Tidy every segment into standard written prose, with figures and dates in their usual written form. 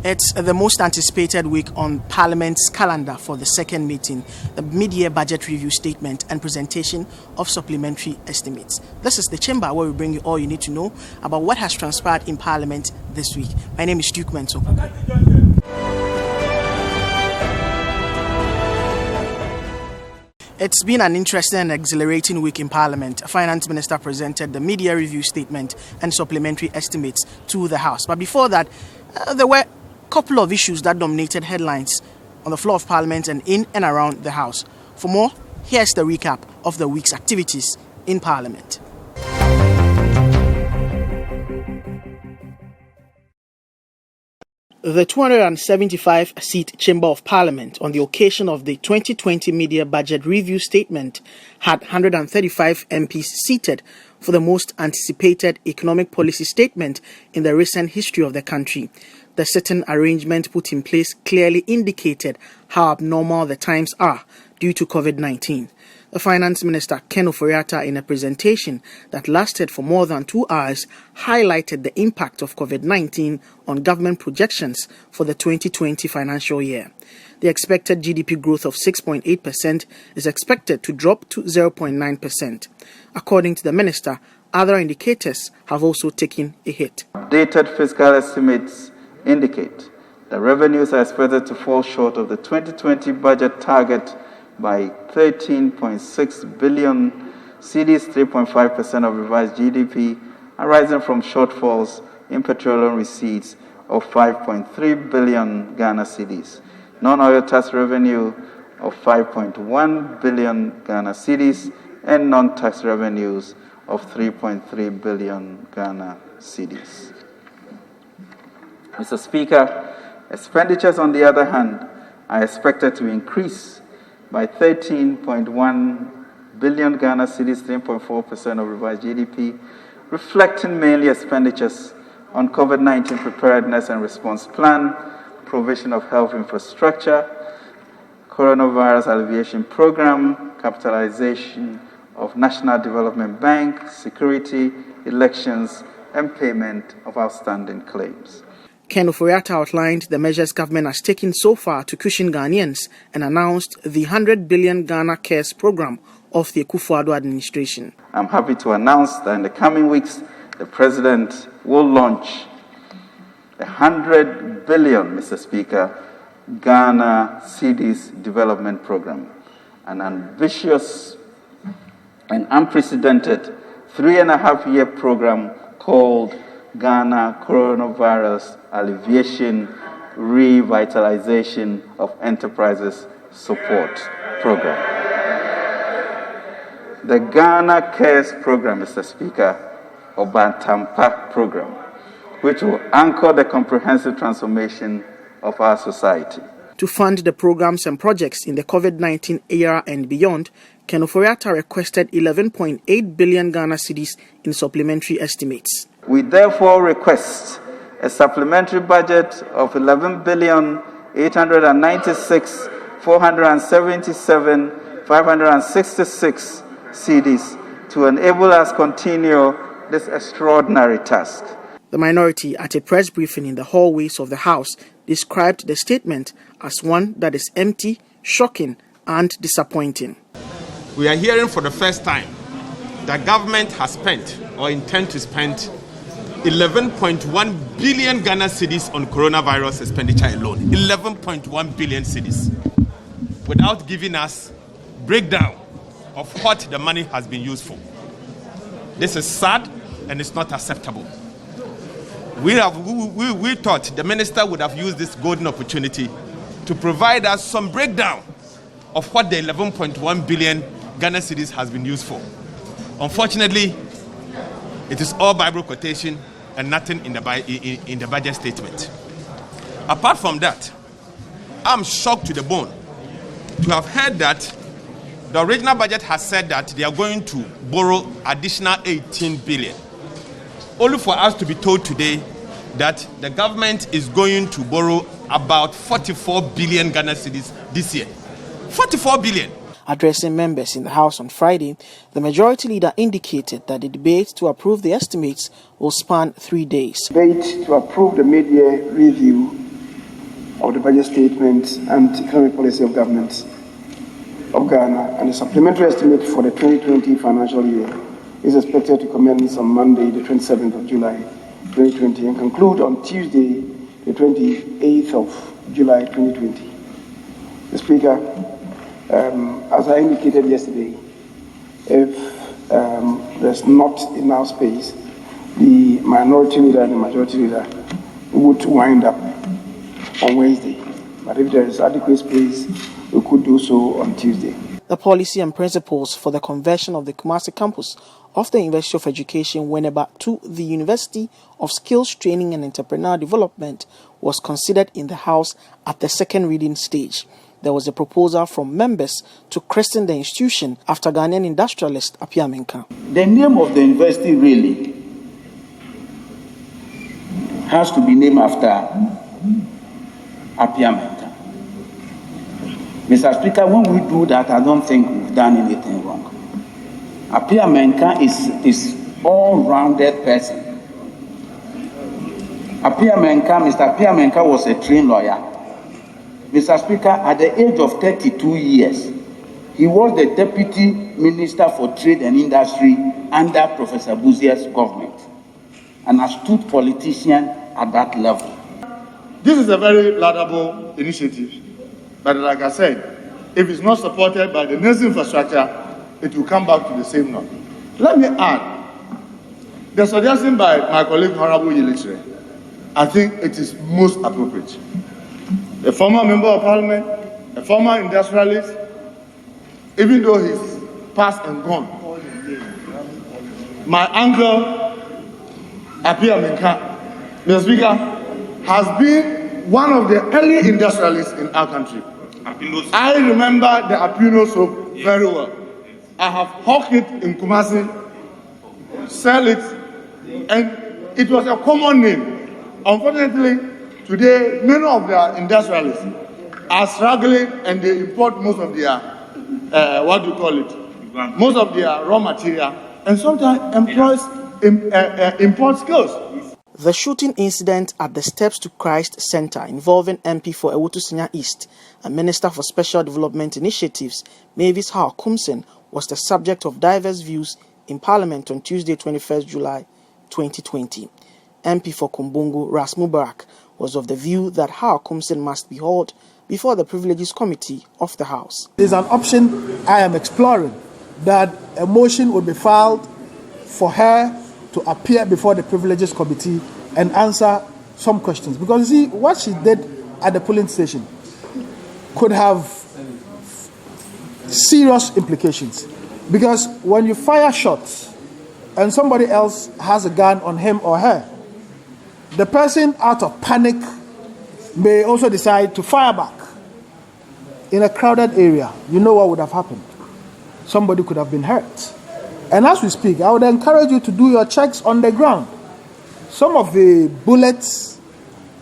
It's the most anticipated week on Parliament's calendar for the second meeting, the mid-year budget review statement and presentation of supplementary estimates. This is the chamber where we bring you all you need to know about what has transpired in Parliament this week. My name is Mensah Opoku. It's been an interesting and exhilarating week in Parliament. Finance Minister presented the mid-year review statement and supplementary estimates to the House. But before that, there were a couple of issues that dominated headlines on the floor of Parliament and in and around the House. For more, here's the recap of the week's activities in Parliament. The 275-seat Chamber of Parliament on the occasion of the 2020 Mid-Year Budget Review Statement had 135 MPs seated for the most anticipated economic policy statement in the recent history of the country. The sitting arrangement put in place clearly indicated how abnormal the times are due to COVID-19. The Finance Minister, Ken Ofori-atta, in a presentation that lasted for more than 2 hours, highlighted the impact of COVID-19 on government projections for the 2020 financial year. The expected GDP growth of 6.8% is expected to drop to 0.9%. According to the minister, other indicators have also taken a hit. Updated fiscal estimates indicate that revenues are expected to fall short of the 2020 budget target by 13.6 billion cedis, 3.5% of revised GDP, arising from shortfalls in petroleum receipts of 5.3 billion Ghana cedis, non-oil tax revenue of 5.1 billion Ghana cedis, and non-tax revenues of 3.3 billion Ghana cedis. Mr. Speaker, expenditures, on the other hand, are expected to increase by 13.1 billion Ghana cedis, 3.4% of revised GDP, reflecting mainly expenditures on COVID-19 preparedness and response plan, provision of health infrastructure, coronavirus alleviation program, capitalization of National Development Bank, security, elections, and payment of outstanding claims. Ken Ofori-atta outlined the measures government has taken so far to cushion Ghanaians and announced the 100 billion Ghana Cares program of the Akufo-Addo administration. I'm happy to announce that in the coming weeks, the President will launch a 100 billion, Mr. Speaker, Ghana cedis development program, an ambitious and unprecedented 3.5-year program called Ghana Coronavirus Alleviation Revitalization of Enterprises Support Program. The Ghana Cares Program, Mr. Speaker, or Bantampa Program, which will anchor the comprehensive transformation of our society. To fund the programs and projects in the COVID-19 era and beyond, Ken Ofori-atta requested 11.8 billion Ghana cedis in supplementary estimates. We therefore request a supplementary budget of 11 billion 896 477 566 cedis to enable us continue this extraordinary task. The minority, at a press briefing in the hallways of the House, described the statement as one that is empty, shocking, and disappointing. We are hearing for the first time that government has spent or intend to spend 11.1 billion Ghana cedis on coronavirus expenditure alone. 11.1 billion cedis. Without giving us breakdown of what the money has been used for. This is sad and it's not acceptable. We thought the minister would have used this golden opportunity to provide us some breakdown of what the 11.1 billion Ghana cedis has been used for. Unfortunately, it is all Bible quotation and nothing in the budget statement. Apart from that, I'm shocked to the bone to have heard that the original budget has said that they are going to borrow additional 18 billion. Only for us to be told today that the government is going to borrow about 44 billion Ghana cedis this year. 44 billion. Addressing members in the House on Friday, the majority leader indicated that the debate to approve the estimates will span 3 days. Debate to approve the mid-year review of the budget statement and economic policy of government of Ghana, and the supplementary estimate for the 2020 financial year is expected to commence on Monday, the 27th of July, 2020, and conclude on Tuesday, the 28th of July, 2020. The Speaker, as I indicated yesterday, if there's not enough space, the minority leader and the majority leader would wind up on Wednesday. But if there is adequate space, we could do so on Tuesday. The policy and principles for the conversion of the Kumasi campus of the University of Education, Winneba, to the University of Skills Training and Entrepreneurial Development was considered in the House at the second reading stage. There was a proposal from members to christen the institution after Ghanaian industrialist Apia Menka. The name of the university really has to be named after Apia Menka. Mr. Speaker, when we do that, I don't think we've done anything wrong. Apia Menka is all-rounded person. Mr. Apia Menka was a trained lawyer. Mr. Speaker, at the age of 32 years, he was the Deputy Minister for Trade and Industry under Professor Buzia's government, an astute politician at that level. This is a very laudable initiative, but like I said, if it's not supported by the national infrastructure, it will come back to the same note. Let me add, the suggestion by my colleague Honorable Yelichre, I think it is most appropriate. A former member of parliament, a former industrialist, even though he's past and gone, my uncle, Apia Menka, Mr. Speaker, has been one of the early industrialists in our country. I remember the Apino soap very well. I have hawked it in Kumasi, sell it, and it was a common name. Unfortunately, today, many of their industrialists are struggling and they import most of their, most of their raw material, and sometimes import skills. The shooting incident at the Steps to Christ Center involving MP for Ewutu Senya East and Minister for Special Development Initiatives, Mavis Kumsen, was the subject of diverse views in Parliament on Tuesday, 21st July 2020. MP for Kumbungu, Ras Mubarak, was of the view that Kumsen must be hauled before the Privileges Committee of the House. There's an option I am exploring, that a motion would be filed for her to appear before the Privileges Committee and answer some questions. Because you see, what she did at the polling station could have serious implications. Because when you fire shots and somebody else has a gun on him or her, the person out of panic may also decide to fire back in a crowded area. You know what would have happened? Somebody could have been hurt. And as we speak, I would encourage you to do your checks on the ground. Some of the bullets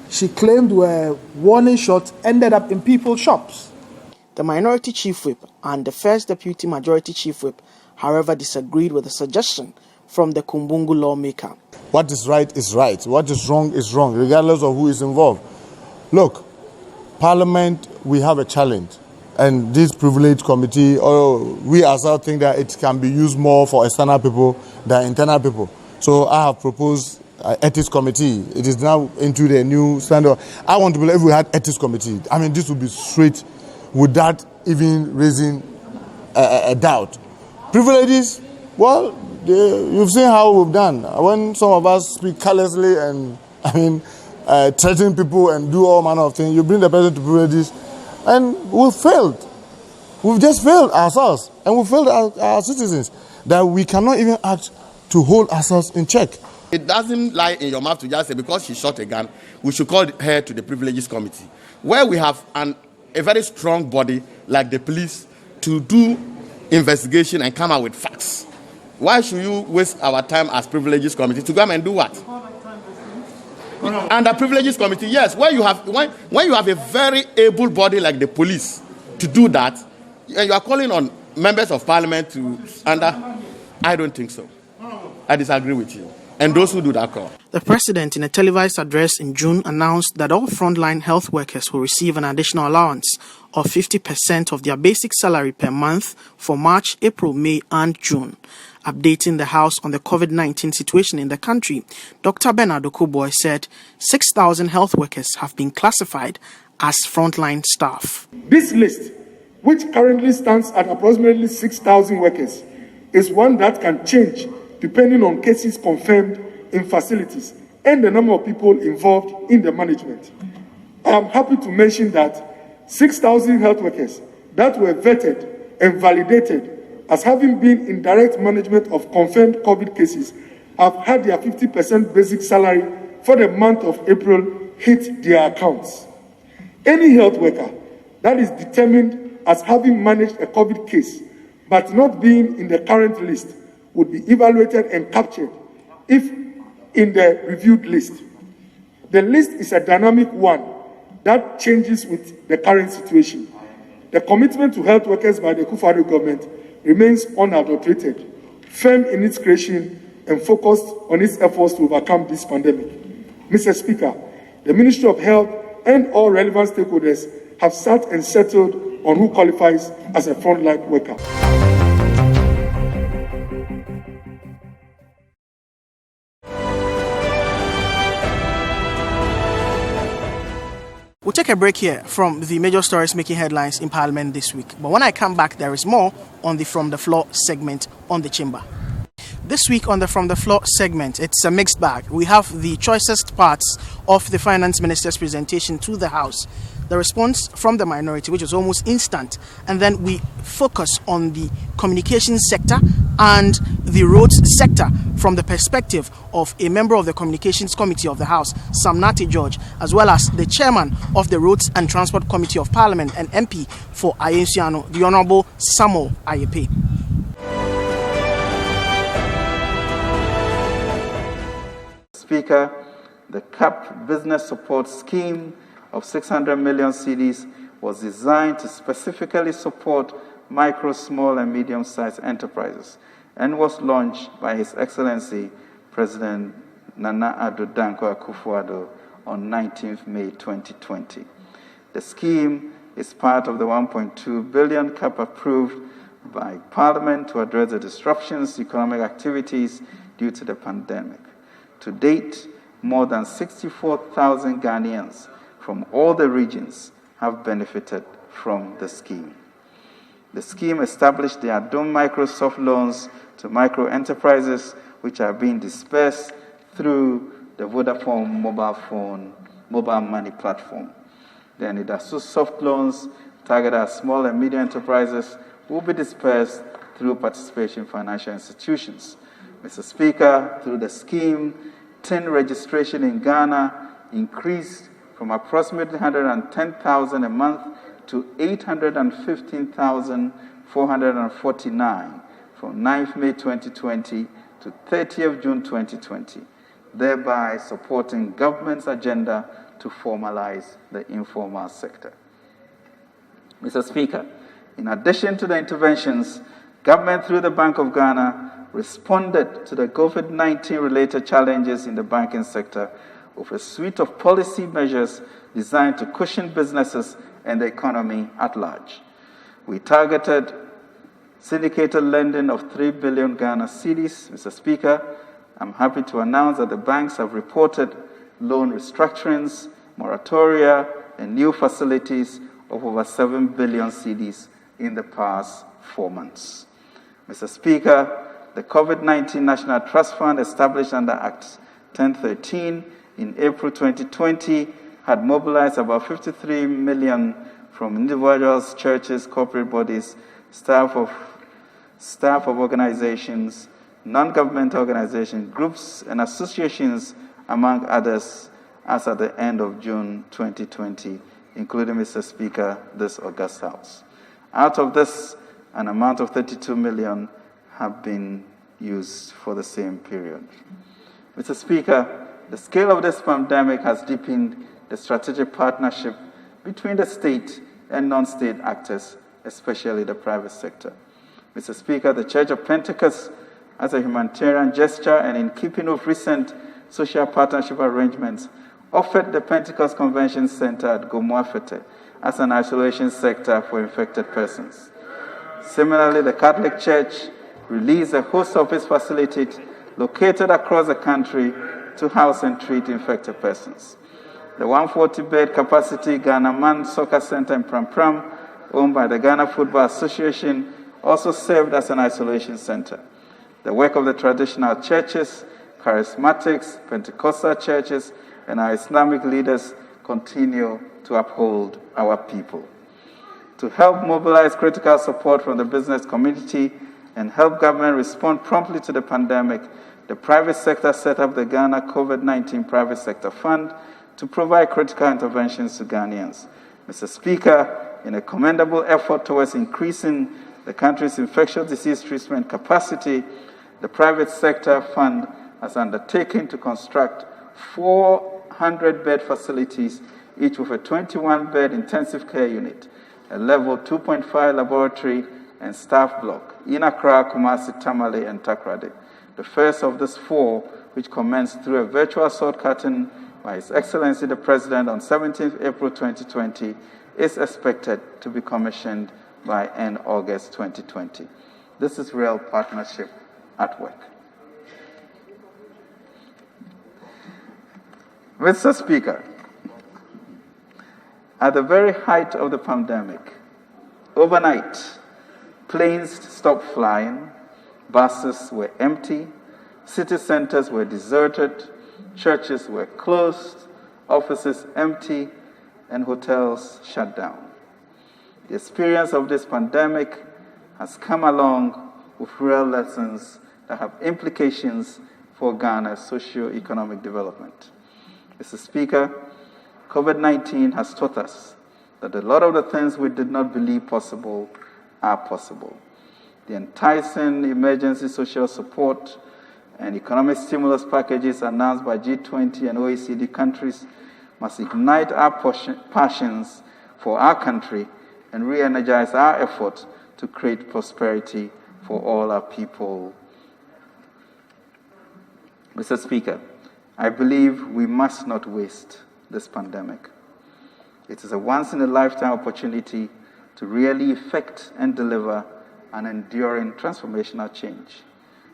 she claimed were warning shots ended up in people's shops. The Minority Chief Whip and the First Deputy Majority Chief Whip, however, disagreed with the suggestion from the Kumbungu lawmaker. What is right is right. What is wrong, regardless of who is involved. Look, Parliament, we have a challenge. And this privilege committee, we ourselves think that it can be used more for external people than internal people. So I have proposed an ethics committee. It is now into the new standard. I want to believe if we had ethics committee, this would be straight without even raising a doubt. Privileges, well, you've seen how we've done. When some of us speak carelessly and, threaten people and do all manner of things, you bring the person to privileges, and we've failed. We've just failed ourselves, and we've failed our citizens, that we cannot even act to hold ourselves in check. It doesn't lie in your mouth to just say because she shot a gun, we should call her to the Privileges Committee, where we have a very strong body like the police to do investigation and come out with facts. Why should you waste our time as Privileges Committee to come and do what? And the Privileges Committee, yes, when you have a very able body like the police to do that, and you are calling on members of Parliament to I don't think so. I disagree with you. and those who do that call. The president, in a televised address in June, announced that all frontline health workers will receive an additional allowance of 50% of their basic salary per month for March, April, May, and June. Updating the House on the COVID-19 situation in the country, Dr. Bernard Okuboy said 6,000 health workers have been classified as frontline staff. This list, which currently stands at approximately 6,000 workers, is one that can change depending on cases confirmed in facilities and the number of people involved in the management. I am happy to mention that 6,000 health workers that were vetted and validated as having been in direct management of confirmed COVID cases have had their 50% basic salary for the month of April hit their accounts. Any health worker that is determined as having managed a COVID case but not being in the current list would be evaluated and captured if in the reviewed list. The list is a dynamic one that changes with the current situation. The commitment to health workers by the Akufo-Addo government remains unadulterated, firm in its creation and focused on its efforts to overcome this pandemic. Mr. Speaker, the Ministry of Health and all relevant stakeholders have sat and settled on who qualifies as a frontline worker. We'll take a break here from the major stories making headlines in Parliament this week. But when I come back, there is more on the From the Floor segment on the chamber. This week on the From the Floor segment, it's a mixed bag. We have the choicest parts of the Finance Minister's presentation to the House, the response from the minority, which was almost instant, and then we focus on the communications sector and the roads sector from the perspective of a member of the Communications Committee of the House, Sam Nate George, as well as the chairman of the Roads and Transport Committee of Parliament and MP for Ayensiano, the Honourable Samuel Ayepe. Speaker, the CAP Business Support Scheme of 600 million cedis was designed to specifically support micro, small, and medium-sized enterprises and was launched by His Excellency President Nana Addo Dankwa Akufo-Addo on 19th May 2020. The scheme is part of the 1.2 billion cap approved by Parliament to address the disruptions to economic activities due to the pandemic. To date, more than 64,000 Ghanaians from all the regions have benefited from the scheme. The scheme established the Adom Microsoft loans to micro enterprises, which are being dispersed through the Vodafone mobile money platform. The Anidasu soft loans targeted at small and medium enterprises will be dispersed through participation financial institutions. Mr. Speaker, through the scheme, TIN registration in Ghana increased from approximately 110,000 a month to 815,449 from 9th May 2020 to 30th June 2020, thereby supporting government's agenda to formalize the informal sector. Mr. Speaker, in addition to the interventions, government through the Bank of Ghana responded to the COVID-19 related challenges in the banking sector with a suite of policy measures designed to cushion businesses and the economy at large. We targeted syndicated lending of 3 billion Ghana cedis. Mr. Speaker, I'm happy to announce that the banks have reported loan restructurings, moratoria, and new facilities of over 7 billion cedis in the past 4 months. Mr. Speaker, the COVID-19 National Trust Fund established under Act 1013 in April 2020 had mobilized about 53 million from individuals, churches, corporate bodies, staff of organizations, non-governmental organizations, groups, and associations, among others, as at the end of June 2020, including, Mr. Speaker, this August House. Out of this, an amount of 32 million have been used for the same period. Mr. Speaker, the scale of this pandemic has deepened the strategic partnership between the state and non-state actors, especially the private sector. Mr. Speaker, the Church of Pentecost as a humanitarian gesture and in keeping with recent social partnership arrangements, offered the Pentecost Convention Center at Gomoafete as an isolation sector for infected persons. Similarly, the Catholic Church released a host of its facilities located across the country to house and treat infected persons. The 140-bed capacity Ghana Man Soccer Center in Pram Pram, owned by the Ghana Football Association, also served as an isolation center. The work of the traditional churches, charismatics, Pentecostal churches, and our Islamic leaders continue to uphold our people. To help mobilize critical support from the business community and help government respond promptly to the pandemic, the private sector set up the Ghana COVID-19 Private Sector Fund to provide critical interventions to Ghanaians. Mr. Speaker, in a commendable effort towards increasing the country's infectious disease treatment capacity, the private sector fund has undertaken to construct 400-bed facilities, each with a 21-bed intensive care unit, a level 2.5 laboratory and staff block in Accra, Kumasi, Tamale, and Takoradi. The first of these four, which commenced through a virtual sword cutting by His Excellency the President on 17th April 2020, is expected to be commissioned by end August 2020. This is real partnership at work. Mr. Speaker, at the very height of the pandemic, overnight, planes stopped flying, buses were empty, city centers were deserted, churches were closed, offices empty, and hotels shut down. The experience of this pandemic has come along with real lessons that have implications for Ghana's socio-economic development. Mr. Speaker, COVID-19 has taught us that a lot of the things we did not believe possible are possible. The enticing emergency social support and economic stimulus packages announced by G20 and OECD countries must ignite our passions for our country and re-energize our effort to create prosperity for all our people. Mr. Speaker, I believe we must not waste this pandemic. It is a once-in-a-lifetime opportunity to really effect and deliver an enduring transformational change.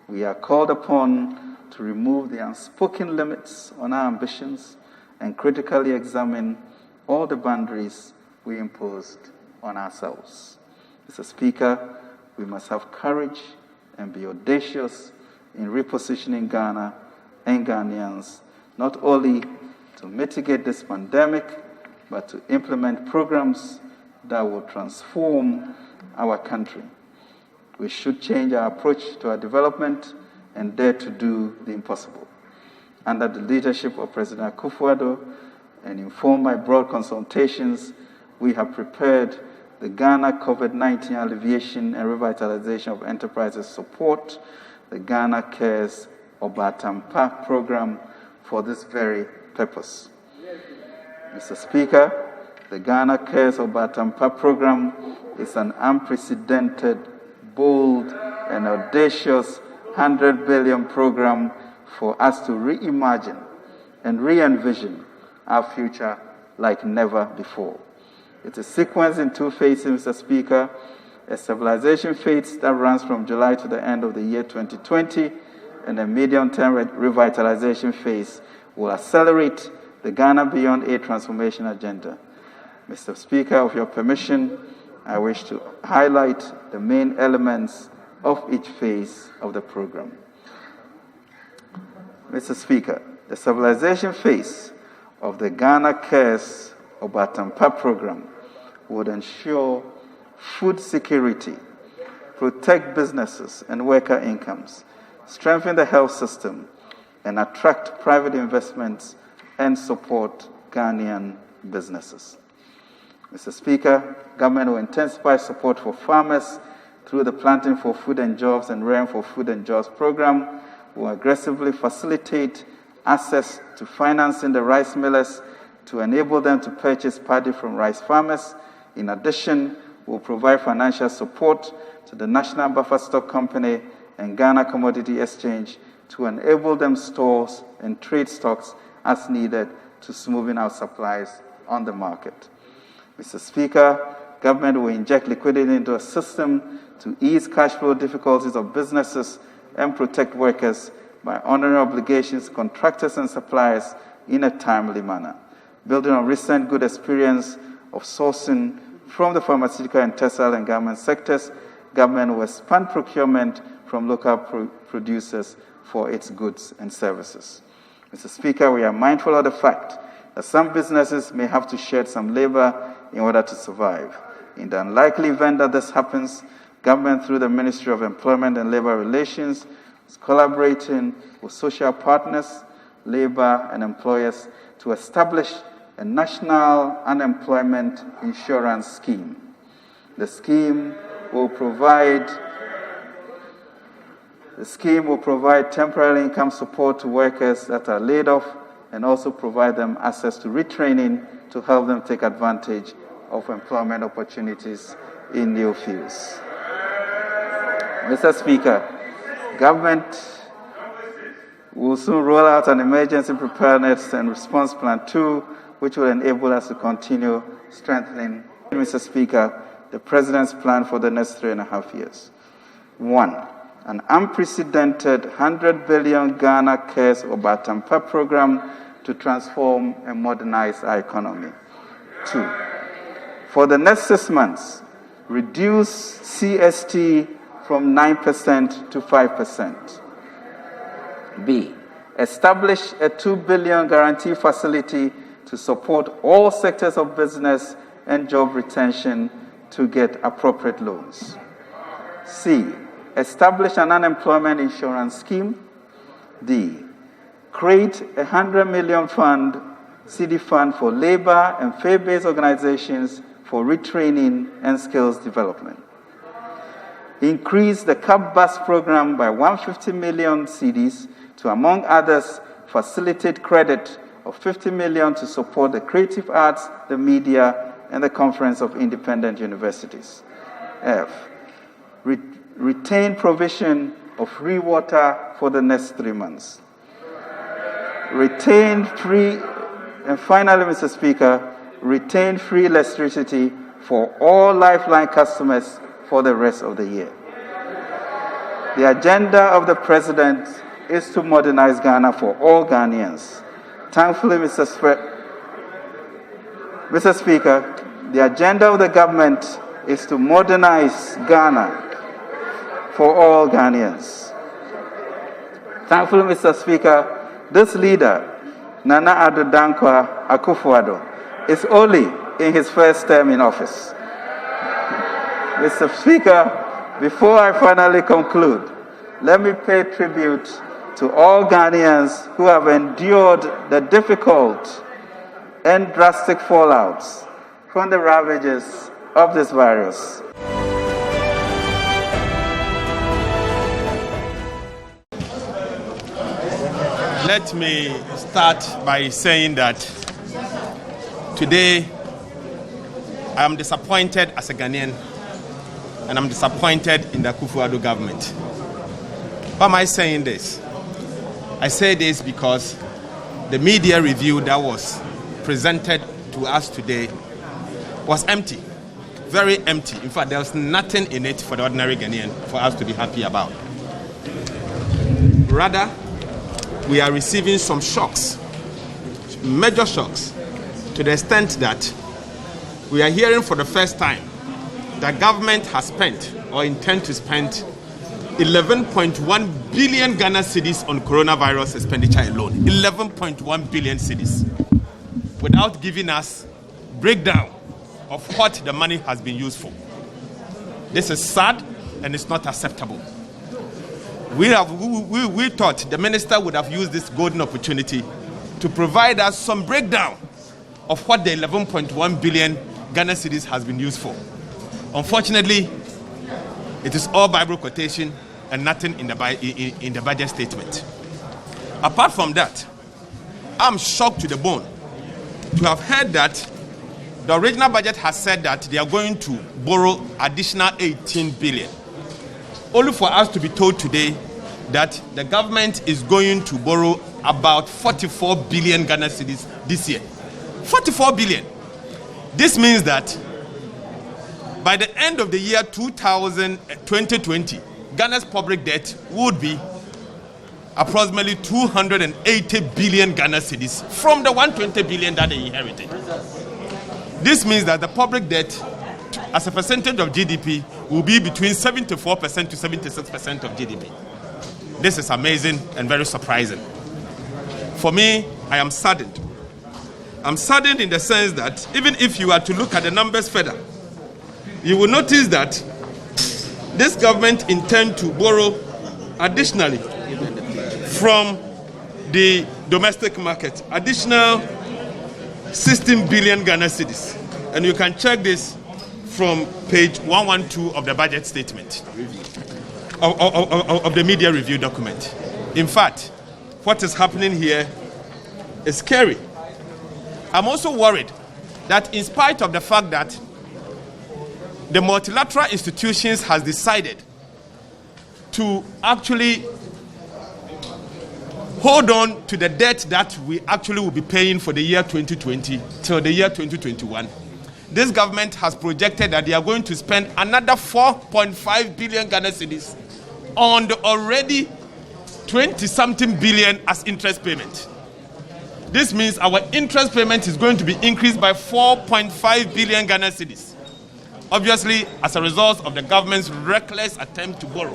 We are called upon to remove the unspoken limits on our ambitions and critically examine all the boundaries we imposed on ourselves. Mr. Speaker, we must have courage and be audacious in repositioning Ghana and Ghanaians, not only to mitigate this pandemic, but to implement programs that will transform our country. We should change our approach to our development and dare to do the impossible. Under the leadership of President Akufo-Addo and informed by broad consultations, we have prepared the Ghana COVID-19 Alleviation and Revitalization of Enterprises Support, the Ghana Cares Obatampa program, for this very purpose. Mr. Speaker, the Ghana Cares Obatampa program is an unprecedented, bold, and audacious 100 billion program for us to reimagine and re-envision our future like never before. It is sequenced in two phases, Mr. Speaker, a stabilization phase that runs from July to the end of the year 2020, and a medium-term revitalization phase will accelerate the Ghana Beyond Aid transformation agenda. Mr. Speaker, with your permission, I wish to highlight the main elements of each phase of the program. Mr. Speaker, the stabilization phase of the Ghana Cares Obatampa program would ensure food security, protect businesses and worker incomes, strengthen the health system, and attract private investments and support Ghanaian businesses. Mr. Speaker, government will intensify support for farmers through the Planting for Food and Jobs and Rain for Food and Jobs program, will aggressively facilitate access to financing the rice millers to enable them to purchase paddy from rice farmers. In addition, will provide financial support to the National Buffer Stock Company and Ghana Commodity Exchange to enable them stores and trade stocks as needed to smoothing out supplies on the market. Mr. Speaker, government will inject liquidity into a system to ease cash flow difficulties of businesses and protect workers by honoring obligations to contractors and suppliers in a timely manner. Building on recent good experience of sourcing from the pharmaceutical and textile and garment sectors, government will expand procurement from local producers for its goods and services. Mr. Speaker, we are mindful of the fact that some businesses may have to shed some labor in order to survive. In the unlikely event that this happens, government through the Ministry of Employment and Labor Relations is collaborating with social partners, labor and employers to establish a national unemployment insurance scheme. The scheme will provide temporary income support to workers that are laid off and also provide them access to retraining to help them take advantage of employment opportunities in new fields. Mr. Speaker, government will soon roll out an emergency preparedness and response plan 2, which will enable us to continue strengthening, Mr. Speaker, the President's plan for the next 3.5 years. 1. An unprecedented 100 billion Ghana Cares Obatampa program to transform and modernize our economy. 2. For the next 6 months, reduce CST from 9% to 5%. B. Establish a 2 billion guarantee facility to support all sectors of business and job retention to get appropriate loans. C. Establish an unemployment insurance scheme. D. Create a 100 million Citi fund for labor and faith-based organizations for retraining and skills development. Increase the CAP bus program by 150 million cedis to, among others, facilitate credit of 50 million to support the creative arts, the media, and the Conference of Independent Universities. F. Retain provision of free water for the next 3 months. Retain free, and finally, Mr. Speaker, retain free electricity for all Lifeline customers for the rest of the year. The agenda of the President is to modernize Ghana for all Ghanaians. Thankfully, Mr. Speaker, the agenda of the government is to modernize Ghana for all Ghanaians. Thankfully, Mr. Speaker, this leader, Nana Addo Dankwa Akufo-Addo, is only in his first term in office. Mr. Speaker, before I finally conclude, let me pay tribute to all Ghanaians who have endured the difficult and drastic fallouts from the ravages of this virus. Let me start by saying that today I am disappointed as a Ghanaian, and I'm disappointed in the Akufo-Addo government. Why am I saying this? I say this because the media review that was presented to us today was empty, very empty. In fact, there was nothing in it for the ordinary Ghanaian for us to be happy about. Rather, we are receiving some shocks, major shocks, to the extent that we are hearing for the first time that government has spent or intend to spend 11.1 billion Ghana cedis on coronavirus expenditure alone. 11.1 billion cedis, without giving us breakdown of what the money has been used for. This is sad and it's not acceptable. We thought the minister would have used this golden opportunity to provide us some breakdown of what the 11.1 billion Ghana cedis has been used for. Unfortunately, it is all Bible quotation and nothing in the budget statement. Apart from that, I'm shocked to the bone to have heard that the original budget has said that they are going to borrow additional 18 billion. only for us to be told today that the government is going to borrow about 44 billion Ghana cedis this year. 44 billion. This means that by the end of the year 2020, Ghana's public debt would be approximately 280 billion Ghana cedis from the 120 billion that they inherited. This means that the public debt as a percentage of GDP will be between 74% to 76% of GDP. This is amazing and very surprising. For me, I am saddened. I'm saddened in the sense that even if you are to look at the numbers further, you will notice that this government intends to borrow additionally from the domestic market, additional 16 billion Ghana cedis. And you can check this from page 112 of the budget statement, of the media review document. In fact, what is happening here is scary. I'm also worried that in spite of the fact that the multilateral institutions has decided to actually hold on to the debt that we actually will be paying for the year 2020 till the year 2021, this government has projected that they are going to spend another 4.5 billion Ghana cedis on the already 20-something billion as interest payment. This means our interest payment is going to be increased by 4.5 billion Ghana cedis. Obviously, as a result of the government's reckless attempt to borrow.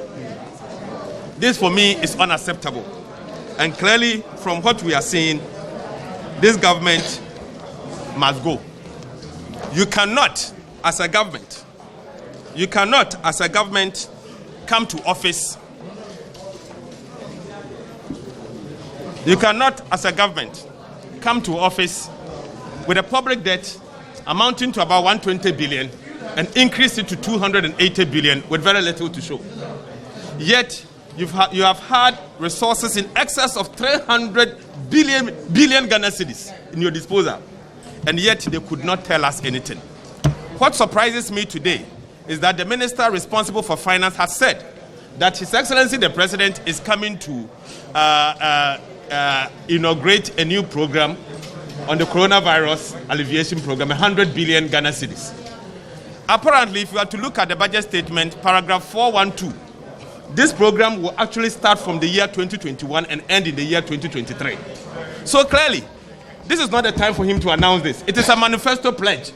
This, for me, is unacceptable. And clearly, from what we are seeing, this government must go. You cannot, as a government, come to office. You cannot, as a government, come to office with a public debt amounting to about 120 billion and increase it to 280 billion with very little to show. Yet, you have had resources in excess of 300 billion Ghana cedis in your disposal, and yet they could not tell us anything. What surprises me today is that the minister responsible for finance has said that His Excellency the President is coming to inaugurate a new program on the coronavirus alleviation program, 100 billion Ghana cedis. Apparently, if you are to look at the budget statement, paragraph 412, this program will actually start from the year 2021 and end in the year 2023. So clearly, this is not the time for him to announce this. It is a manifesto pledge.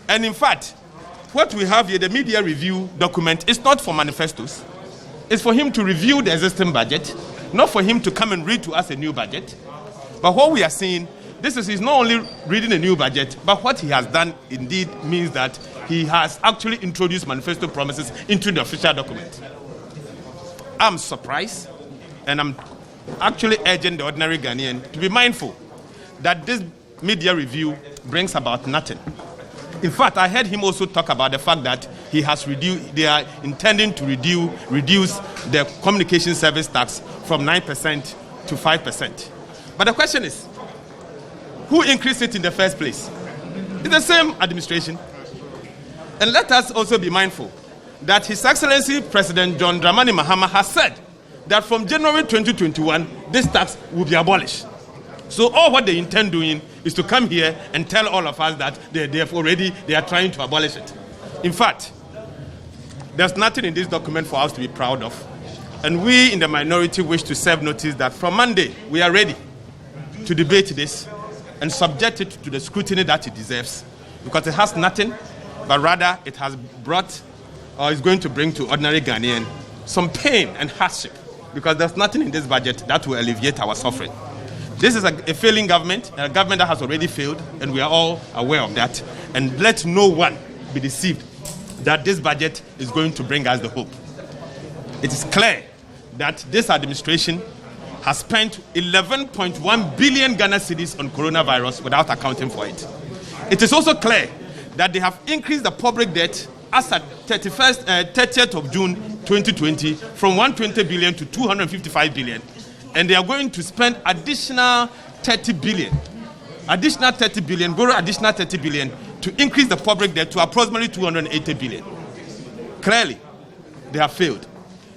And in fact, what we have here, the media review document, is not for manifestos. It's for him to review the existing budget, not for him to come and read to us a new budget. But what we are seeing, he's not only reading a new budget, but what he has done indeed means that he has actually introduced manifesto promises into the official document. I'm surprised, and I'm actually urging the ordinary Ghanaian to be mindful that this media review brings about nothing. In fact, I heard him also talk about the fact that they are intending to reduce the communication service tax from 9% to 5%. But the question is, who increased it in the first place? It's the same administration. And let us also be mindful that His Excellency President John Dramani Mahama has said that from January 2021, this tax will be abolished. So all what they intend doing is to come here and tell all of us that they are trying to abolish it. In fact, there's nothing in this document for us to be proud of. And we in the minority wish to serve notice that from Monday, we are ready to debate this and subject it to the scrutiny that it deserves, because it has nothing, but rather it has brought, or is going to bring to ordinary Ghanaian some pain and hardship, because there's nothing in this budget that will alleviate our suffering. This is a failing government, a government that has already failed, and we are all aware of that. And let no one be deceived that this budget is going to bring us the hope. It is clear that this administration has spent 11.1 billion Ghana cedis on coronavirus without accounting for it. It is also clear that they have increased the public debt as at 30th of June 2020 from 120 billion to 255 billion. And they are going to spend additional 30 billion to increase the public debt to approximately 280 billion. Clearly, they have failed.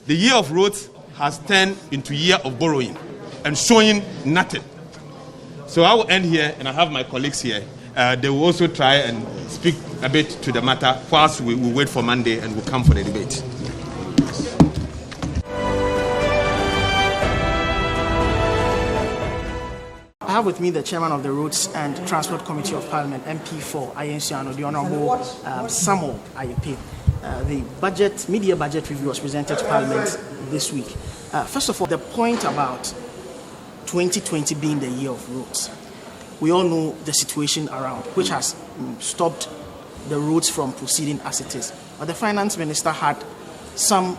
The year of roads has turned into year of borrowing and showing nothing. So I will end here, and I have my colleagues here. They will also try and speak a bit to the matter whilst we wait for Monday and we'll come for the debate. I have with me the chairman of the Roads and Transport Committee of Parliament, MP4 Ayensiano, the Honourable Samuel Ayepe. The media budget review was presented to Parliament this week. First of all, the point about 2020 being the year of roads. We all know the situation around, which has stopped the roads from proceeding as it is. But the finance minister had some,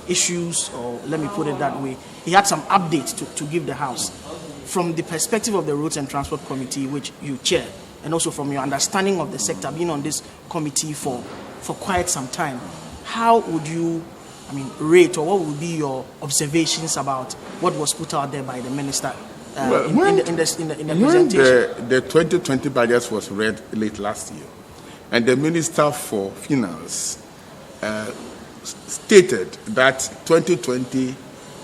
issues, or let me put it that way. He had some updates to give the House. From the perspective of the Roads and Transport Committee, which you chair, and also from your understanding of the sector, being on this committee for quite some time, how would you, rate, or what would be your observations about what was put out there by the minister in the presentation? The 2020 budget was read late last year, and the Minister for Finance stated that 2020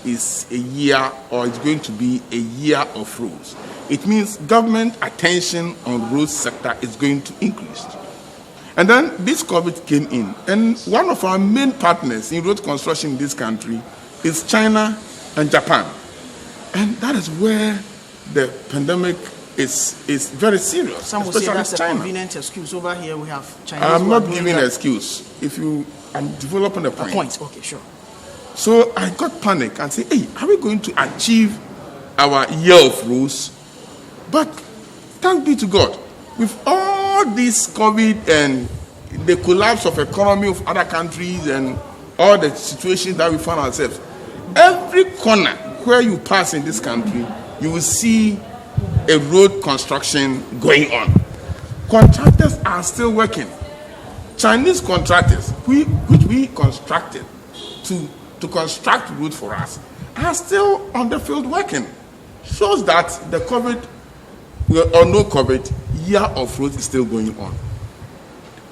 is a year, or it's going to be a year of roads. It means government attention on road sector is going to increase. And then this COVID came in, and one of our main partners in road construction in this country is China and Japan. And that is where the pandemic is very serious. Some will say that's a convenient excuse. Over here we have Chinese. I'm not giving an excuse. I'm developing a point. A point, okay, sure. So I got panic and said, hey, are we going to achieve our year of roads? But thanks be to God, with all this COVID and the collapse of economy of other countries and all the situations that we found ourselves, every corner where you pass in this country, you will see a road construction going on. Contractors are still working. Chinese contractors, which we constructed to construct road for us, are still on the field working. Shows that the COVID or no COVID year of roads is still going on.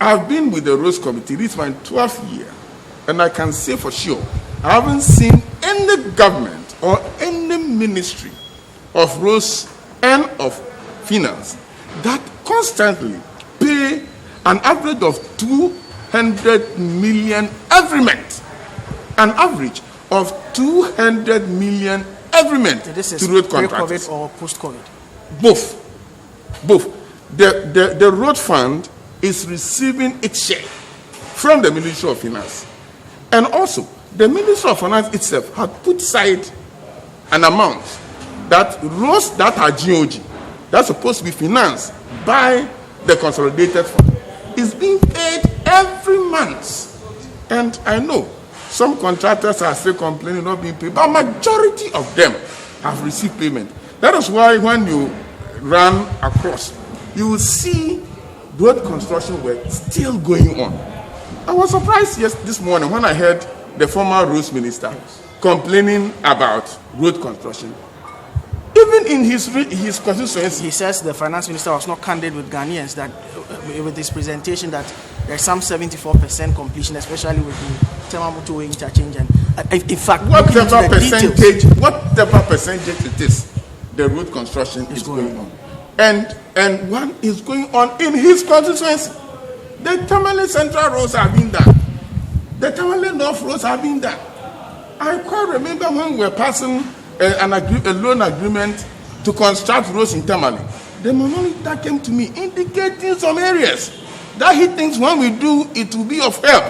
I've been with the Roads Committee, this is my 12th year, and I can say for sure, I haven't seen any government or any ministry of roads and of finance that constantly pay an average of 200 million every month. An average of 200 million every month to road contractors. Pre-COVID or post-COVID? Both. The road fund is receiving its share from the Ministry of Finance. And also, the Ministry of Finance itself had put aside an amount that roads that are GOG, that's supposed to be financed by the consolidated fund, is being paid every month. And I know some contractors are still complaining not being paid, but majority of them have received payment. That is why when you run across, you will see road construction work still going on. I was surprised this morning when I heard the former roads minister complaining about road construction. Even in his constituency, he says the finance minister was not candid with Ghanaians that with this presentation that there's some 74% completion, especially with the Temamuto interchange. And in fact, whatever percentage it is, the road construction is going on. And one is going on in his constituency. The Tamale Central roads have been done. The Tamale North roads have been done. I quite remember when we were passing a loan agreement to construct roads in Tamale. The moment that came to me indicating some areas that he thinks when we do, it will be of help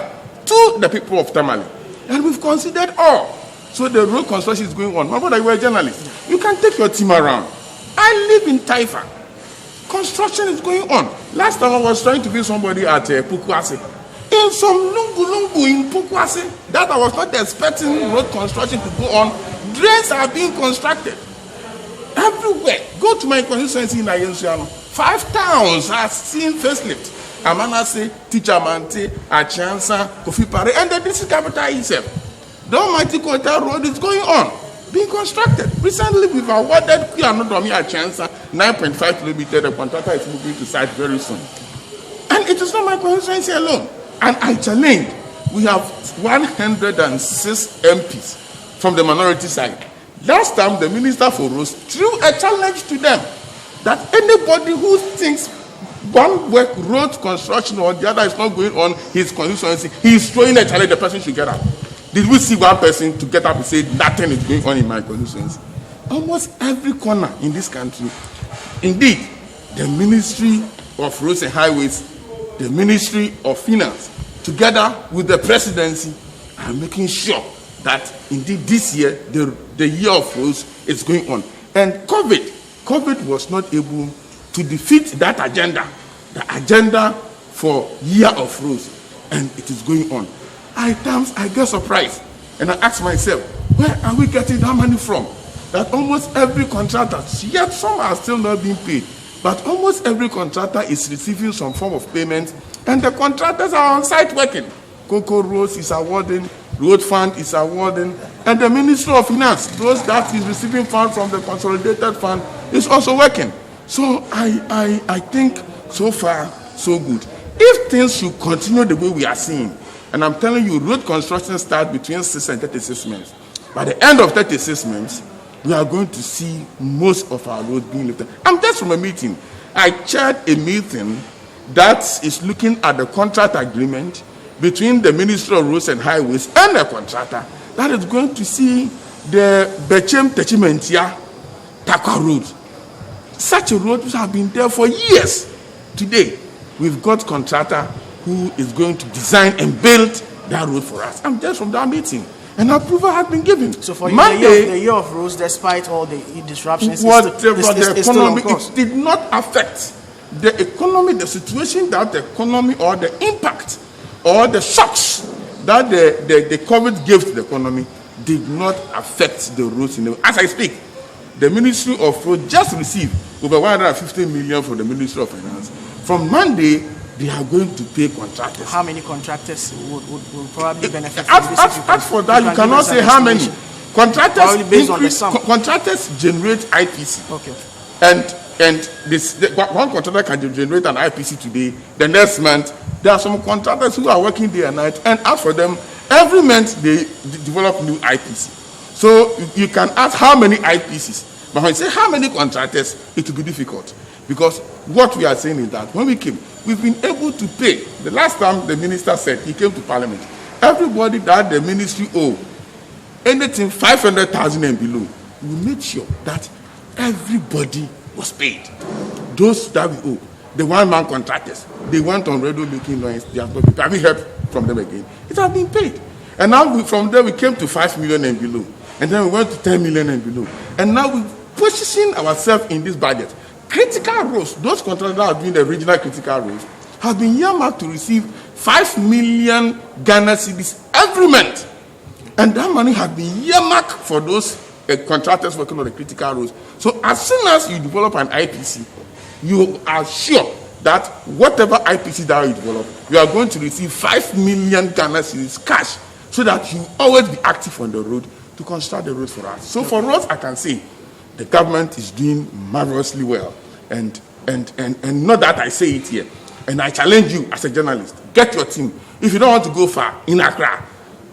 to the people of Tamale. And we've considered all. So the road construction is going on. My brother, you are a journalist. You can take your team around. I live in Taifa. Construction is going on. Last time I was trying to visit somebody at Pukwase. In some lungu in Pukwase, that I was not expecting road construction to go on. Drains are being constructed. Everywhere. Go to my constituency in Ayensiano. 5 towns are seeing facelift. Amanase, Tichamante, Achansa, Kofi Pare, and the district capital itself. The Almighty Kota Road is going on, being constructed. Recently, we've awarded Kianodomi Achansa 9.5 kilometers. The contractor is moving to site very soon. And it is not my constituency alone. And I challenge we have 106 MPs from the minority side. Last time, the Minister for Roads threw a challenge to them that anybody who thinks one work, road construction or the other is not going on his constituency, he is throwing a challenge, the person should get up. Did we see one person to get up and say nothing is going on in my constituency? Almost every corner in this country, indeed, the Ministry of Roads and Highways, the Ministry of Finance, together with the presidency, are making sure that indeed this year, the year of roads is going on. And COVID was not able to defeat that agenda, the agenda for year of roads, and it is going on. At times I get surprised and I ask myself, where are we getting that money from? That almost every contractor, yet some are still not being paid, but almost every contractor is receiving some form of payment, and the contractors are on site working. Cocoa Roads is awarding, Road Fund is awarding, and the Ministry of Finance, those that is receiving funds from the consolidated fund, is also working. So I think so far so good. If things should continue the way we are seeing, and I'm telling you, road construction starts between 6 and 36 months. By the end of 36 months, we are going to see most of our roads being lifted. I'm just from a meeting. I chaired a meeting that is looking at the contract agreement between the Ministry of Roads and Highways and the contractor that is going to see the Bechem Techimentia Takwa Road. Such a road has been there for years. Today, we've got contractor who is going to design and build that road for us. I'm just from that meeting, and approval has been given. So for you, the year of roads, despite all the disruptions, it did not affect the economy, the situation that the economy or the impact or the shocks that the COVID gave to the economy did not affect the roads. As I speak, the Ministry of Roads just received over 150 million from the Ministry of Finance. From Monday, they are going to pay contractors. How many contractors will probably benefit from this? As for that, you cannot say how many. Contractors generate IPC. Okay. And one contractor can generate an IPC today. The next month, there are some contractors who are working day and night. And as for them, every month they develop new IPC. So you can ask how many IPCs. But when you say how many contractors, it will be difficult. Because what we are saying is that when we came, we've been able to pay. The last time the minister said, he came to Parliament, everybody that the ministry owed, anything 500,000 and below, we made sure that everybody was paid. Those that we owe, the one-man contractors, they went on radio making noise. They have not been paid. Have we heard from them again? It has been paid. And now from there we came to 5 million and below. And then we went to 10 million and below. And now we're positioning ourselves in this budget. Critical roads, those contractors that are doing the regional critical roads, have been earmarked to receive 5 million Ghana cedis every month. And that money has been earmarked for those contractors working on the critical roads. So as soon as you develop an IPC, you are sure that whatever IPC that you develop, you are going to receive 5 million Ghana cedis cash, so that you always be active on the road to construct the roads for us. So for us, I can say the government is doing marvelously well. And not that I say it here. And I challenge you as a journalist, get your team. If you don't want to go far, in Accra,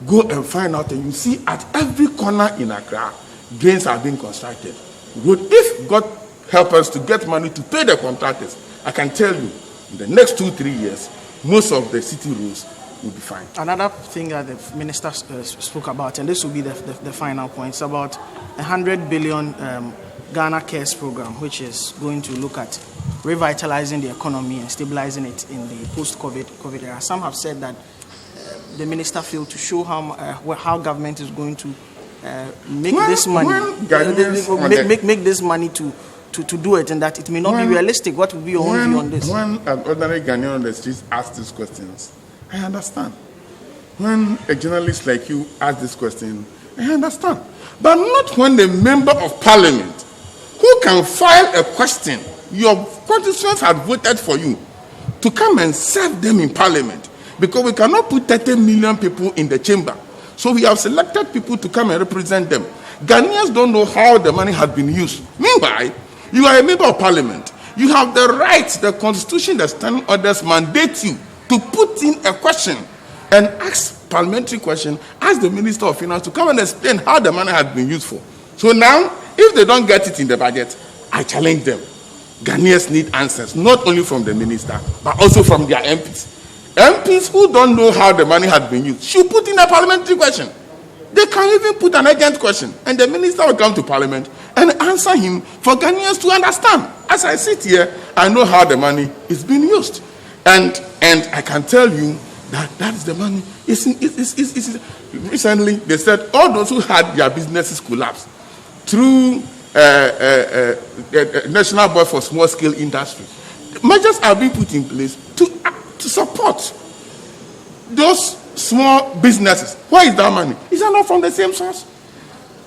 go and find out, and you see at every corner in Accra, drains are being constructed. If God help us to get money to pay the contractors, I can tell you, in the next 2-3 years, most of the city roads will be fine. Another thing that the minister spoke about, and this will be the final point, is about 100 billion Ghana Cares program, which is going to look at revitalizing the economy and stabilizing it in the post-COVID era. Some have said that the minister failed to show how government is going to make this money to do it, and that it may not be realistic. What will be your own view on this? When an ordinary Ghanaian on the streets asks these questions, I understand. When a journalist like you asks this question, I understand. But not when the member of parliament who can file a question, your constituents have voted for you, to come and serve them in parliament, because we cannot put 30 million people in the chamber. So we have selected people to come and represent them. Ghanaians don't know how the money has been used. Meanwhile, you are a member of parliament. You have the right, the constitution, the standing orders mandate you to put in a question and ask parliamentary question, ask the Minister of Finance to come and explain how the money has been used for. So now, if they don't get it in the budget, I challenge them. Ghanaians need answers, not only from the minister, but also from their MPs. MPs who don't know how the money has been used should put in a parliamentary question. They can even put an urgent question, and the minister will come to parliament and answer him for Ghanaians to understand. As I sit here, I know how the money is being used. And I can tell you that is the money. Recently, they said all those who had their businesses collapse through National Board for Small Scale Industry. Measures are being put in place to support those small businesses. Where is that money? Is that not from the same source?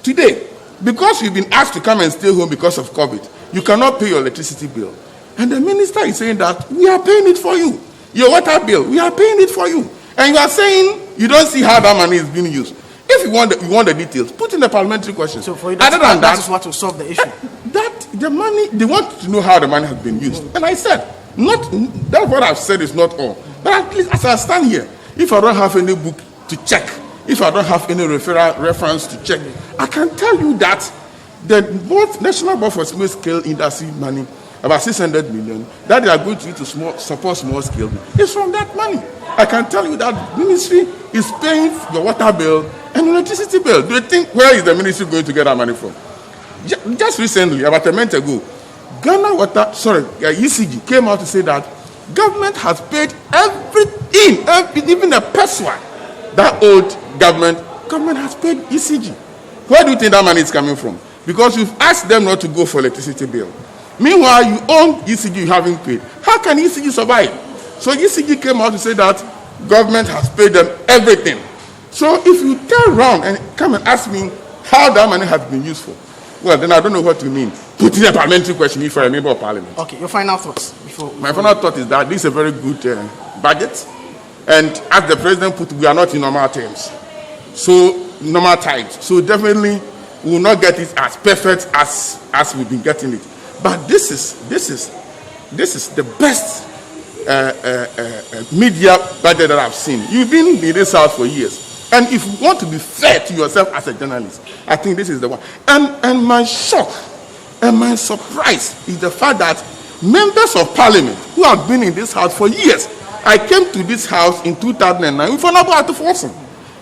Today, because you've been asked to come and stay home because of COVID, you cannot pay your electricity bill. And the minister is saying that we are paying it for you. Your water bill, we are paying it for you. And you are saying you don't see how that money is being used. If you want the details, put in the parliamentary question. So for you, that is what will solve the issue. That the money, they want to know how the money has been used. And I said, that's what I've said is not all. But at least as I stand here, if I don't have any book to check, if I don't have any reference to check, I can tell you that the National Board for Small Scale Industry money, about 600 million, that they are going to use to support small scale, is from that money. I can tell you that ministry is paying your water bill and electricity bill. Do you think, where is the ministry going to get that money from? Just recently, about a month ago, ECG came out to say that government has paid everything, even the PESWA, that old government has paid ECG. Where do you think that money is coming from? Because you've asked them not to go for electricity bill. Meanwhile, you own ECG, you haven't paid. How can ECG survive? So ECG came out to say that government has paid them everything. So if you turn around and come and ask me how that money has been used for, well, then I don't know what you mean. Put in a parliamentary question if you're a member of parliament. Okay, your final thoughts. My final thought is that this is a very good budget. And as the president put, we are not in normal terms. So, normal times. So definitely, we will not get it as perfect as we've been getting it. But this is the best media budget that I've seen. You've been in this house for years. And if you want to be fair to yourself as a journalist, I think this is the one. And my shock and my surprise is the fact that members of parliament who have been in this house for years, I came to this house in 2009 with Honorable Atufosun.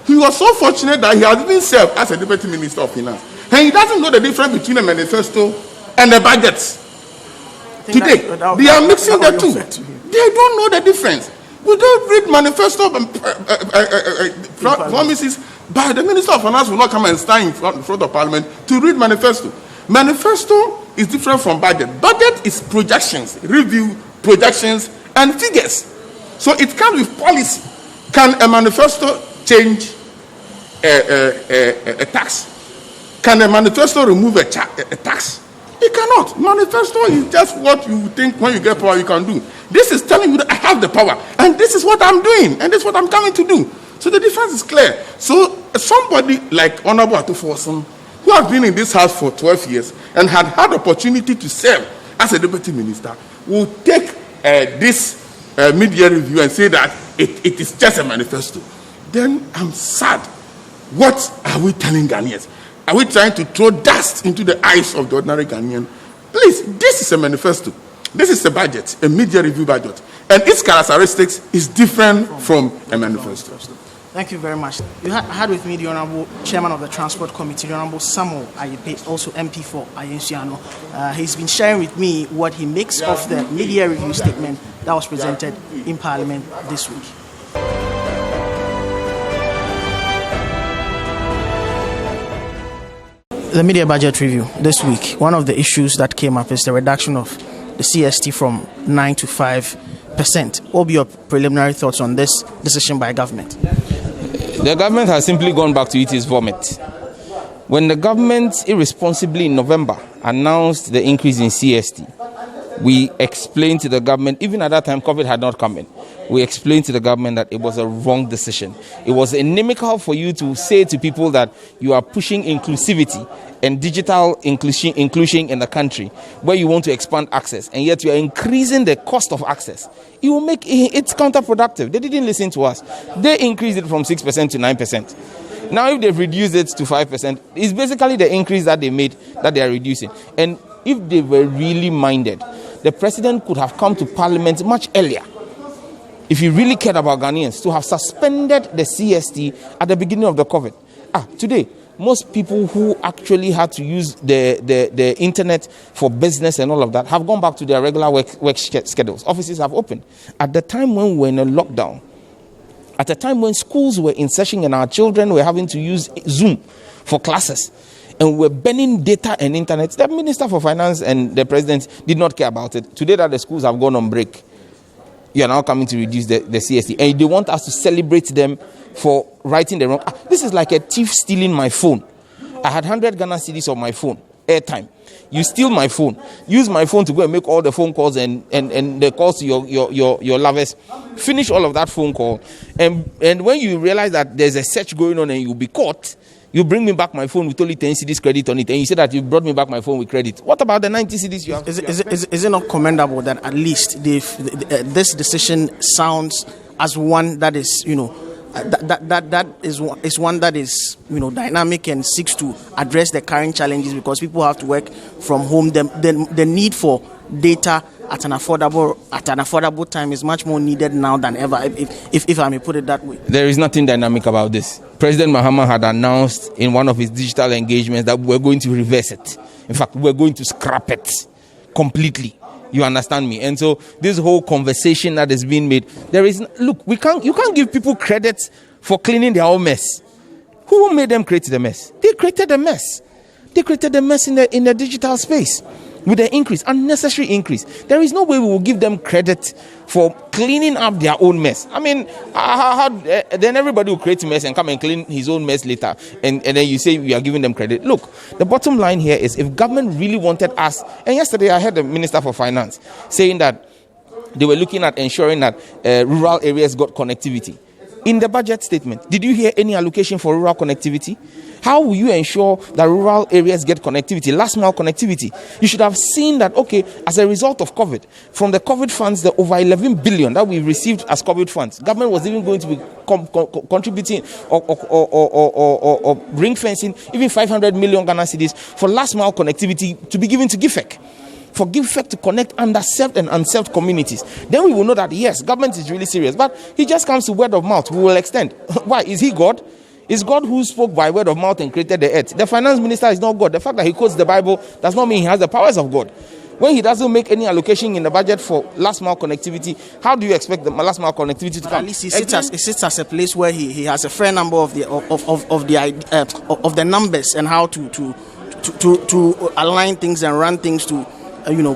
He was so fortunate that he has been served as a deputy minister of finance. And he doesn't know the difference between a manifesto and the budget. Today, they are mixing the two. They don't know the difference. We don't read manifesto promises, but the Minister of Finance will not come and stand in front of Parliament to read manifesto. Manifesto is different from budget. Budget is projections, review, projections, and figures. So it comes with policy. Can a manifesto change a tax? Can a manifesto remove a tax? It cannot. Manifesto is just what you think when you get power you can do. This is telling you that I have the power, and this is what I'm doing, and this is what I'm coming to do. So the difference is clear. So somebody like Honorable Atufosun, who has been in this house for 12 years and had opportunity to serve as a deputy minister, will take this media review and say that it is just a manifesto. Then I'm sad. What are we telling Ghanaians? Are we trying to throw dust into the eyes of the ordinary Ghanaian? Please, this is a manifesto. This is a budget, a media review budget. And its characteristics is different from a manifesto. Thank you very much. You had with me the Honorable Chairman of the Transport Committee, the Honorable Samuel Ayepe, also MP for Ayensiano. He's been sharing with me what he makes of the media review statement that was presented in Parliament this week. The media budget review this week, one of the issues that came up is the reduction of the CST from 9 to 5%. What will be your preliminary thoughts on this decision by government? The government has simply gone back to eat its vomit. When the government irresponsibly in November announced the increase in CST, we explained to the government, even at that time COVID had not come in, We explained to the government that it was a wrong decision. It was inimical for you to say to people that you are pushing inclusivity and digital inclusion in the country, where you want to expand access, and yet you are increasing the cost of access. It will make it's counterproductive. They didn't listen to us. They increased it from 6% to 9%. Now, if they've reduced it to 5%, it's basically the increase that they made that they are reducing. And if they were really minded, the president could have come to Parliament much earlier. If he really cared about Ghanaians, to have suspended the CST at the beginning of the COVID. Today, most people who actually had to use the internet for business and all of that have gone back to their regular work schedules. Offices have opened. At the time when we were in a lockdown, at a time when schools were in session and our children were having to use Zoom for classes, and we're banning data and internet, the Minister for Finance and the President did not care about it. Today that the schools have gone on break, you are now coming to reduce the CST. And they want us to celebrate them for writing the wrong. This is like a thief stealing my phone. I had 100 Ghana cedis on my phone, airtime. You steal my phone, use my phone to go and make all the phone calls and the calls to your lovers. Finish all of that phone call. And when you realize that there's a search going on and you'll be caught, you bring me back my phone with only 10 cedis credit on it, and you say that you brought me back my phone with credit. What about the 90 cedis you have? Is it not commendable that at least this decision sounds as one that is, that is one that is, dynamic and seeks to address the current challenges, because people have to work from home. The need for data at an affordable time is much more needed now than ever, if I may put it that way. There is nothing dynamic about this. President Mahama had announced in one of his digital engagements that we're going to reverse it. In fact, we're going to scrap it completely. You understand me? And so this whole conversation that is being made, you can't give people credit for cleaning their own mess. Who made them create the mess? They created the mess. They created the mess in the digital space with the increase, unnecessary increase. There is no way we will give them credit for cleaning up their own mess. I mean, then everybody will create a mess and come and clean his own mess later, and then you say we are giving them credit. Look, the bottom line here is, if government really wanted us, and yesterday I heard the Minister for Finance saying that they were looking at ensuring that rural areas got connectivity. In the budget statement, did you hear any allocation for rural connectivity? How will you ensure that rural areas get connectivity, last mile connectivity? You should have seen that, okay, as a result of COVID, from the COVID funds, the over 11 billion that we received as COVID funds, government was even going to be contributing or ring fencing even 500 million Ghana cedis for last mile connectivity to be given to GIFEC. For GIFEC to connect underserved and unserved communities. Then we will know that, yes, government is really serious. But he just comes to word of mouth. We will extend. Why? Is he God? Is God who spoke by word of mouth and created the earth? The finance minister is not God. The fact that he quotes the Bible does not mean he has the powers of God. When he doesn't make any allocation in the budget for last mile connectivity, how do you expect the last mile connectivity to come? At least he sits as a place where he has a fair number of the numbers and how to align things and run things to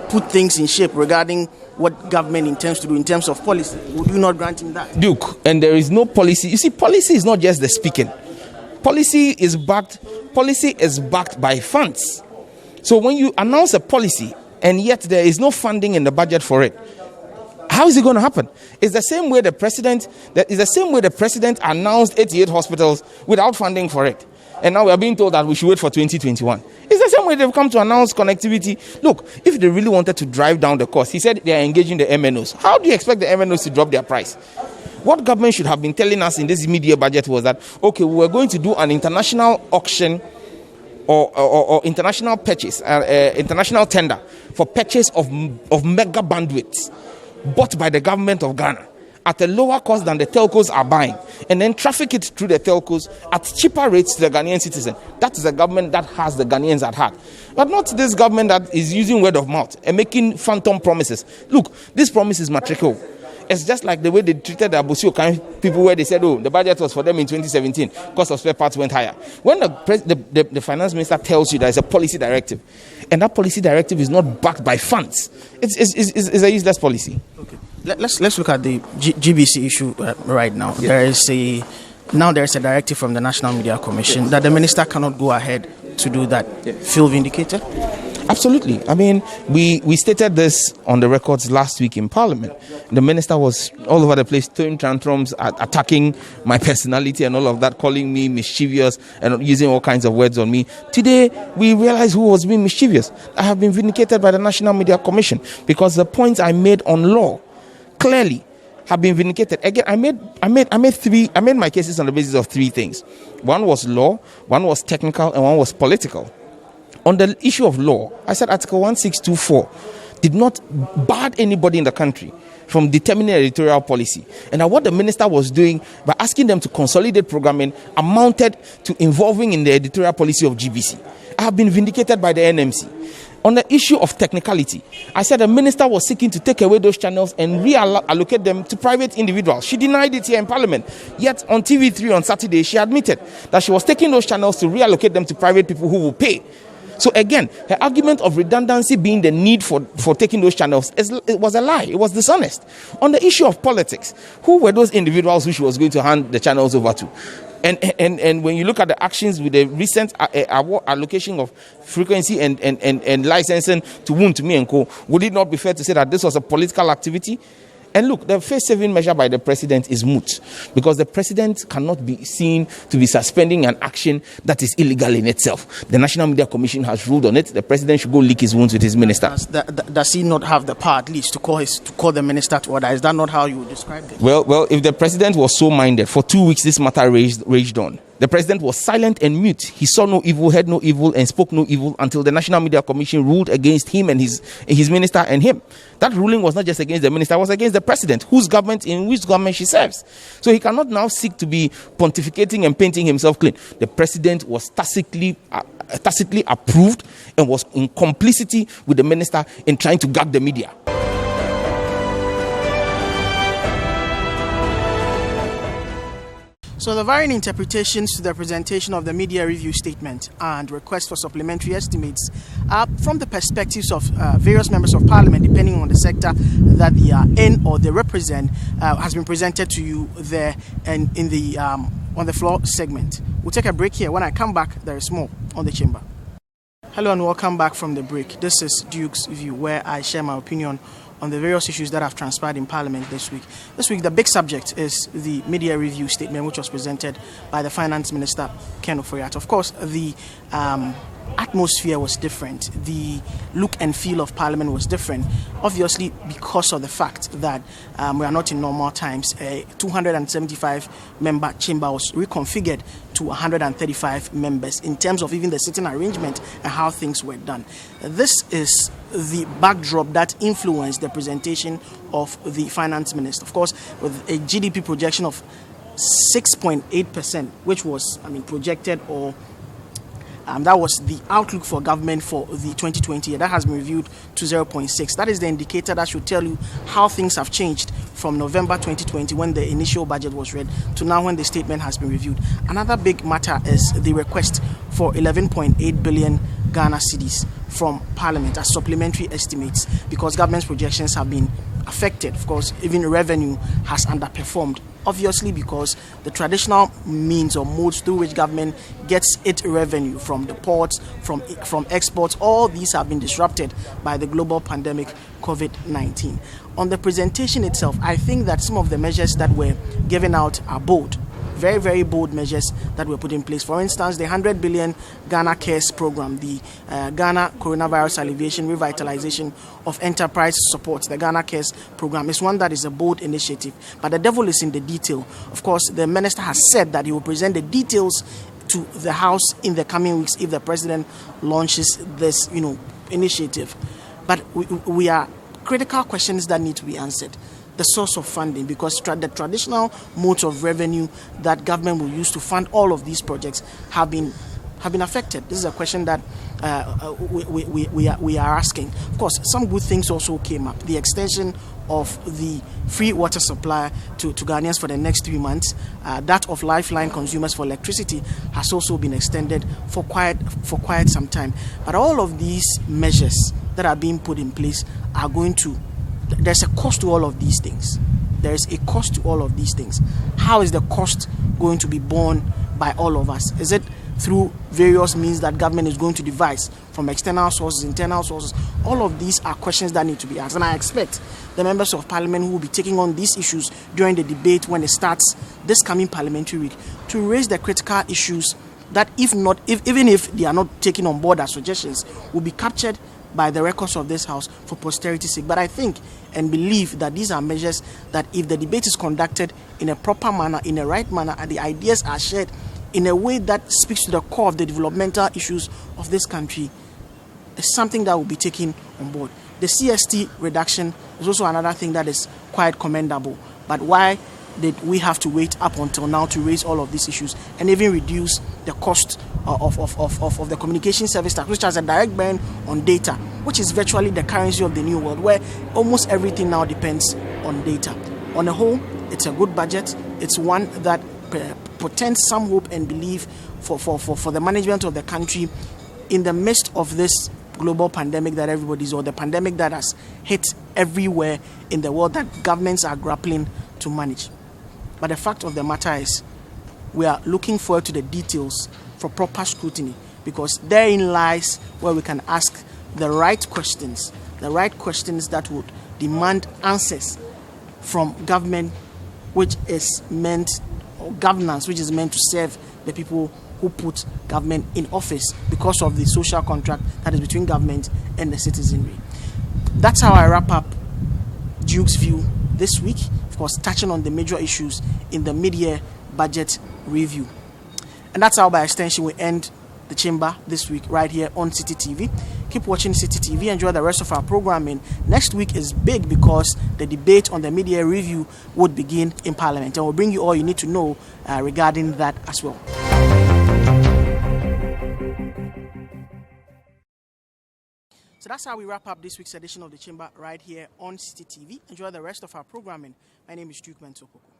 put things in shape regarding what government intends to do in terms of policy. Would you not grant him that? Duke, and there is no policy. You see, policy is not just the speaking. Policy is backed by funds. So when you announce a policy and yet there is no funding in the budget for it, how is it going to happen? It's the same way the president announced 88 hospitals without funding for it. And now we are being told that we should wait for 2021. It's the same way they've come to announce connectivity. Look, if they really wanted to drive down the cost, he said they are engaging the MNOs. How do you expect the MNOs to drop their price? What government should have been telling us in this media budget was that, okay, we were going to do an international auction or international purchase, international tender for purchase of mega bandwidths bought by the government of Ghana at a lower cost than the telcos are buying, and then traffic it through the telcos at cheaper rates to the Ghanaian citizen. That is a government that has the Ghanaians at heart. But not this government that is using word of mouth and making phantom promises. Look, this promise is matriculal. It's just like the way they treated the Abusio people, where they said, oh, the budget was for them in 2017, cost of spare parts went higher. When the finance minister tells you there is a policy directive, and that policy directive is not backed by funds, it's a useless policy. Okay. Let's look at the GBC issue right now. Yeah. There is a directive from the National Media Commission that the minister cannot go ahead to do that. Yeah. Feel vindicated? Absolutely. I mean, we stated this on the records last week in Parliament. The minister was all over the place, throwing tantrums, attacking my personality and all of that, calling me mischievous and using all kinds of words on me. Today, we realize who was being mischievous. I have been vindicated by the National Media Commission because the points I made on law clearly have been vindicated. Again, I made my cases on the basis of three things. One was law, one was technical, and one was political. On the issue of law, I said Article 1624 did not bar anybody in the country from determining editorial policy. And that what the minister was doing by asking them to consolidate programming amounted to involving in the editorial policy of GBC. I have been vindicated by the NMC. On the issue of technicality, I said the minister was seeking to take away those channels and reallocate them to private individuals. She denied it here in Parliament. Yet on TV3 on Saturday, she admitted that she was taking those channels to reallocate them to private people who will pay. So again, her argument of redundancy being the need for taking those channels, it was a lie. It was dishonest. On the issue of politics, who were those individuals who she was going to hand the channels over to? And when you look at the actions with the recent allocation of frequency and licensing to Wontumi and Co., would it not be fair to say that this was a political activity? And look, the face-saving measure by the president is moot because the president cannot be seen to be suspending an action that is illegal in itself. The National Media Commission has ruled on it. The president should go lick his wounds with his minister. Does he not have the power at least to call the minister to order? Is that not how you would describe it? Well, if the president was so minded, for 2 weeks this matter raged on. The president was silent and mute. He saw no evil, heard no evil, and spoke no evil until the National Media Commission ruled against him and his minister and him. That ruling was not just against the minister, it was against the president, whose government she serves. So he cannot now seek to be pontificating and painting himself clean. The president was tacitly approved and was in complicity with the minister in trying to gag the media. So the varying interpretations to the presentation of the media review statement and request for supplementary estimates from the perspectives of various members of parliament, depending on the sector that they are in or they represent, has been presented to you there and in the on the floor segment. We'll take a break here. When I come back, there is more on the chamber. Hello and welcome back from the break. This is Duke's View, where I share my opinion on the various issues that have transpired in Parliament this week. This week, the big subject is the media review statement, which was presented by the Finance Minister, Ken Ofori-Atta. Of course, the atmosphere was different. The look and feel of Parliament was different, obviously because of the fact that we are not in normal times. A 275-member chamber was reconfigured to 135 members in terms of even the sitting arrangement and how things were done. This is the backdrop that influenced the presentation of the Finance Minister. Of course, with a GDP projection of 6.8%, which was, projected or that was the outlook for government for the 2020 year. That has been reviewed to 0.6. That is the indicator that should tell you how things have changed from November 2020 when the initial budget was read to now when the statement has been reviewed. Another big matter is the request for 11.8 billion Ghana cedis from Parliament as supplementary estimates because government's projections have been affected. Of course, even revenue has underperformed. Obviously, because the traditional means or modes through which government gets its revenue from the ports, from exports, all these have been disrupted by the global pandemic COVID-19. On the presentation itself, I think that some of the measures that were given out are bold. Very, very bold measures that were put in place. For instance, the 100 billion Ghana Cares program, the Ghana Coronavirus Alleviation Revitalization of Enterprise Support, the Ghana Cares program, is one that is a bold initiative. But the devil is in the detail. Of course, the minister has said that he will present the details to the House in the coming weeks if the president launches this, initiative. But we are critical questions that need to be answered. The source of funding, because the traditional modes of revenue that government will use to fund all of these projects have been affected. This is a question that we are asking. Of course, some good things also came up. The extension of the free water supply to Ghanaians for the next 3 months, that of lifeline consumers for electricity has also been extended for quite some time. But all of these measures that are being put in place are going to. There's a cost to all of these things. There is a cost to all of these things. How is the cost going to be borne by all of us? Is it through various means that government is going to devise, from external sources, internal sources. All of these are questions that need to be asked, and I expect the members of parliament who will be taking on these issues during the debate when it starts this coming parliamentary week to raise the critical issues that, even if they are not taken on board as suggestions, will be captured by the records of this house for posterity's sake. But I think and believe that these are measures that, if the debate is conducted in a proper manner, in a right manner, and the ideas are shared in a way that speaks to the core of the developmental issues of this country, is something that will be taken on board. The CST reduction is also another thing that is quite commendable. But why did we have to wait up until now to raise all of these issues and even reduce the cost of the communication service tax, which has a direct bearing on data, which is virtually the currency of the new world, where almost everything now depends on data? On the whole, it's a good budget. It's one that portends some hope and belief for the management of the country in the midst of this global pandemic that everybody's, or the pandemic that has hit everywhere in the world that governments are grappling to manage. But the fact of the matter is, we are looking forward to the details for proper scrutiny, because therein lies where we can ask the right questions that would demand answers from government, which is meant, or governance, which is meant to serve the people who put government in office because of the social contract that is between government and the citizenry. That's how I wrap up Duke's View this week, of course, touching on the major issues in the mid-year budget review. And that's how, by extension, we end the chamber this week right here on Citi TV. Keep watching Citi TV. Enjoy the rest of our programming. Next week is big because the debate on the mid-year review would begin in Parliament, and we'll bring you all you need to know regarding that as well. So that's how we wrap up this week's edition of the Chamber right here on Citi TV. Enjoy the rest of our programming. My name is Mensah Opoku.